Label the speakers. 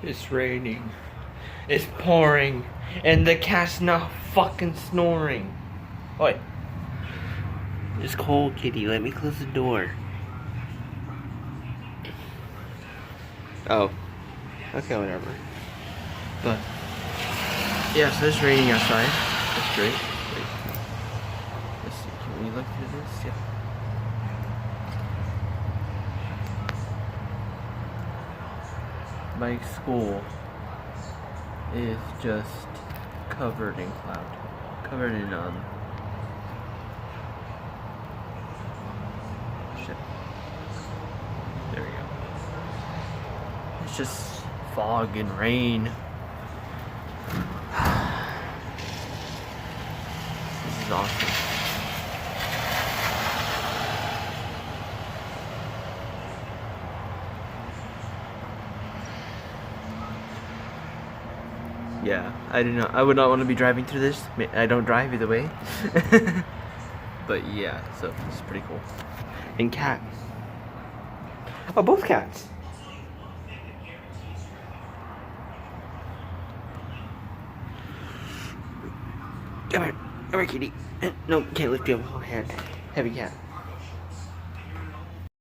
Speaker 1: It's raining. It's pouring. And the cat's not fucking snoring. Oi. It's cold, kitty. Let me close the door. Oh. Okay, whatever. But yeah, so it's raining outside. That's great. Wait. Let's see. Can we look through this? Yeah. My school is just covered in cloud. Covered in shit. There we go. It's just fog and rain. This is awesome. Yeah, I do not. I would not want to be driving through this. I don't drive either way. But yeah, so it's pretty cool. And cat. Oh, both cats. Come here, kitty. No, can't lift you up. Oh, hand. Heavy cat.